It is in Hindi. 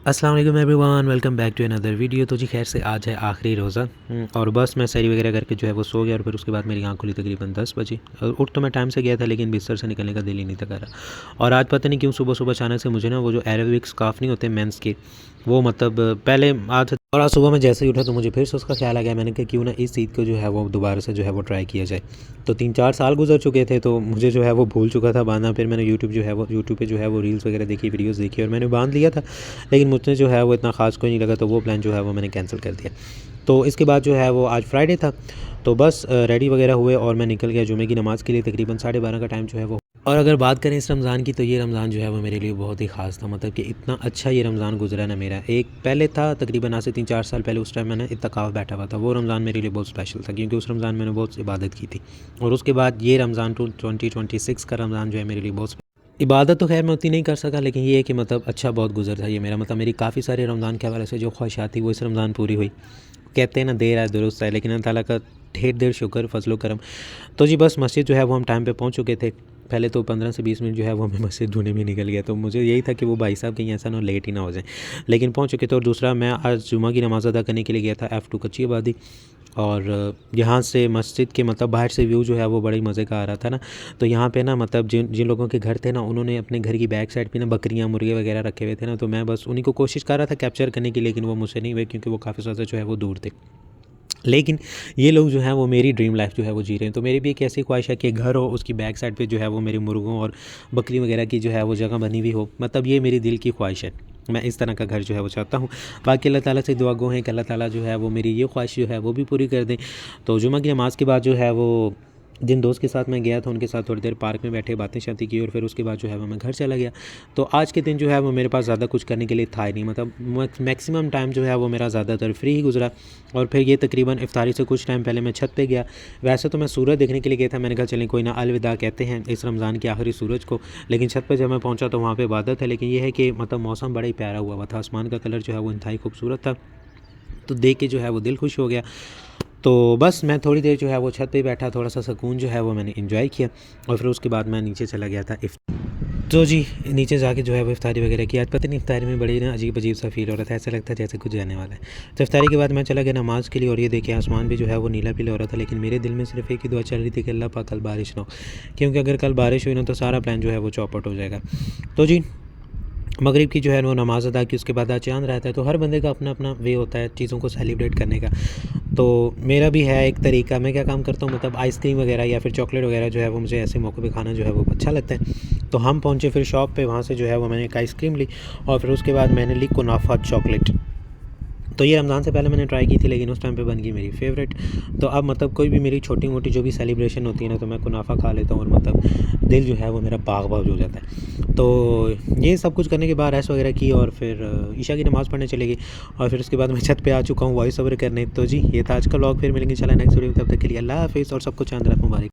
अस्सलाम वालेकुम everyone, welcome back to another video. तो जी खैर से आज है आखिरी रोज़ा और बस मैं सैरी वगैरह करके जो है वो सो गया और फिर उसके बाद मेरी आँख खुली तकरीबन 10 बजे। और उठ तो मैं टाइम से गया था लेकिन बिस्तर से निकलने का दिल ही नहीं था कर रहा। और आज पता नहीं क्यों सुबह सुबह अचानक से मुझे ना वो जो एरोबिक स्कार्फ नहीं होते मेंस के, वो मतलब पहले आज और आज सुबह मैं जैसे ही उठा तो मुझे फिर से उसका ख्याल आ गया। मैंने कहा क्यों ना इस ईद को जो है वो दोबारा से जो है वो ट्राई किया जाए। तो 3-4 साल गुजर चुके थे तो मुझे जो है वो भूल चुका था बांधना। फिर मैंने यूट्यूब पे जो है वो रील्स वगैरह देखी, वीडियोस देखी और मैंने बांध लिया था। लेकिन मुझे जो है वो इतना ख़ास कोई नहीं लगा तो वो प्लान जो है वो मैंने कैंसिल कर दिया। तो इसके बाद जो है वो आज फ्राइडे था तो बस रेडी वगैरह हुए और मैं निकल गया जुमे की नमाज़ के लिए। तकरीबन 12:30 का टाइम जो है वो। और अगर बात करें इस रमज़ान की तो ये रमज़ान जो है वो मेरे लिए बहुत ही ख़ास था। मतलब कि इतना अच्छा ये रमज़ान गुजरा ना मेरा। एक पहले था तकरीबन आज से 3-4 साल पहले, उस टाइम मैंने इत्तिकाफ़ बैठा हुआ था। वो रमज़ान मेरे लिए बहुत स्पेशल था क्योंकि उस रमज़ान मैंने बहुत इबादत की थी। और उसके बाद ये रमज़ान 2026 का रमज़ान जो है मेरे लिए बहुत इबादत तो खैर मैं उतनी नहीं कर सका, लेकिन ये है कि मतलब अच्छा बहुत गुजर था ये मेरा। मतलब मेरी काफ़ी सारे रमज़ान के हवाले से जो ख्वाहिशात थी वो इस रमज़ान पूरी हुई। कहते हैं ना देर आए दुरुस्त आए, लेकिन अल्लाह ताला का ढेर शुक्र फजलो करम। तो जी बस मस्जिद जो है वो हम टाइम पे पहुंच चुके थे। पहले तो 15 से 20 मिनट जो है वो हमें मस्जिद ढूंढने में निकल गया। तो मुझे यही था कि वो भाई साहब कहीं ऐसा ना लेट ही ना हो जाए, लेकिन पहुंच चुके थे। और दूसरा मैं आज जुमा की नमाज़ अदा करने के लिए गया था F2 कच्ची आबादी। और यहाँ से मस्जिद के मतलब बाहर से व्यू जो है वो बड़े मज़े का आ रहा था ना। तो यहाँ पे ना मतलब जिन जिन लोगों के घर थे ना, उन्होंने अपने घर की बैक साइड पे ना बकरियाँ मुर्गे वगैरह रखे हुए थे ना। तो मैं बस उन्हीं को कोशिश कर रहा था कैप्चर करने की, लेकिन वो मुझसे नहीं हुए क्योंकि वो काफ़ी ज़्यादा जो है वो दूर थे। लेकिन ये लोग जो हैं वो मेरी ड्रीम लाइफ जो है वो जी रहे हैं। तो मेरी भी एक ऐसी ख्वाहिश है कि घर हो, उसकी बैक साइड पे जो है वो मेरे मुर्गों और बकरी वगैरह की जो है वो जगह बनी हुई हो। मतलब ये मेरी दिल की ख्वाहिश है, मैं इस तरह का घर जो है वो चाहता हूँ। बाकी अल्लाह ताला से दुआ गो है कि अल्लाह ताला जो है वो मेरी ये ख्वाहिश जो है वो भी पूरी कर दें। तो जुमा की नमाज़ के बाद जो है वो जिन दोस्त के साथ मैं गया था उनके साथ थोड़ी देर पार्क में बैठे बातें शातें की और फिर उसके बाद जो है वो मैं घर चला गया। तो आज के दिन जो है वो मेरे पास ज़्यादा कुछ करने के लिए था ही नहीं। मतलब मैक्सिमम टाइम जो है वो मेरा ज़्यादातर फ्री ही गुजरा। और फिर ये तकरीबन इफ्तारी से कुछ टाइम पहले मैं छत पे गया। वैसे तो मैं सूरज देखने के लिए गया था, मैंने कहा चलें कोई ना अलविदा कहते हैं इस रमज़ान के आखिरी सूरज को। लेकिन छत पर जब मैं पहुँचा तो वहाँ पर इबादत है। लेकिन ये है कि मतलब मौसम बड़ा ही प्यारा हुआ था, आसमान का कलर जो है वो इंतहाई खूबसूरत था। तो देख के जो है वो दिल खुश हो गया। तो बस मैं थोड़ी देर जो है वो छत पे बैठा, थोड़ा सा सुकून जो है वो मैंने एंजॉय किया। और फिर उसके बाद मैं नीचे चला गया था तो जी नीचे जाके जो है वो इफ्तारी वगैरह की। आज पता नहीं इफ्तारी में बड़ी ना अजीब अजीब सा फील हो रहा था, ऐसा लगता है जैसे कुछ जाने वाला है। तो इफ्तारी के बाद मैं चला गया नमाज़ के लिए और ये देखिए आसमान भी जो है वो नीला पीला हो रहा था। लेकिन मेरे दिल में सिर्फ एक ही दुआ चल रही थी कि अल्लाह पाक कल बारिश ना हो, क्योंकि अगर कल बारिश हुई ना तो सारा प्लान जो है वो चौपट हो जाएगा। तो जी मगरिब की जो है वो नमाज़ अदा की, उसके बाद आज चाँद रहता है। तो हर बंदे का अपना अपना वे होता है चीज़ों को सेलिब्रेट करने का। तो मेरा भी है एक तरीका। मैं क्या काम करता हूँ, मतलब आइसक्रीम वगैरह या फिर चॉकलेट वगैरह जो है वो मुझे ऐसे मौक़ों पे खाना जो है वो अच्छा लगता है। तो हम पहुँचे फिर शॉप पे, वहाँ से जो है वो मैंने एक आइसक्रीम ली और फिर उसके बाद मैंने ली कुनाफा चॉकलेट। तो ये रमज़ान से पहले मैंने ट्राई की थी लेकिन उस टाइम पे बन गई मेरी फेवरेट। तो अब मतलब कोई भी मेरी छोटी मोटी जो भी सेलिब्रेशन होती है ना, तो मैं कुनाफा खा लेता हूँ और मतलब दिल जो है वो मेरा बाग बाग हो जाता है। तो ये सब कुछ करने के बाद रेस्ट वगैरह की और फिर ईशा की नमाज़ पढ़ने चले गई। और फिर उसके बाद मैं छत पे आ चुका हूँ वॉइस ओवर करने। तो जी ये था आज का व्लॉग। फिर मिलेंगे इंशाल्लाह नेक्स्ट वीडियो में, तब तक के लिए अल्लाह हाफ़िज़ और सबको चांद रात मुबारक।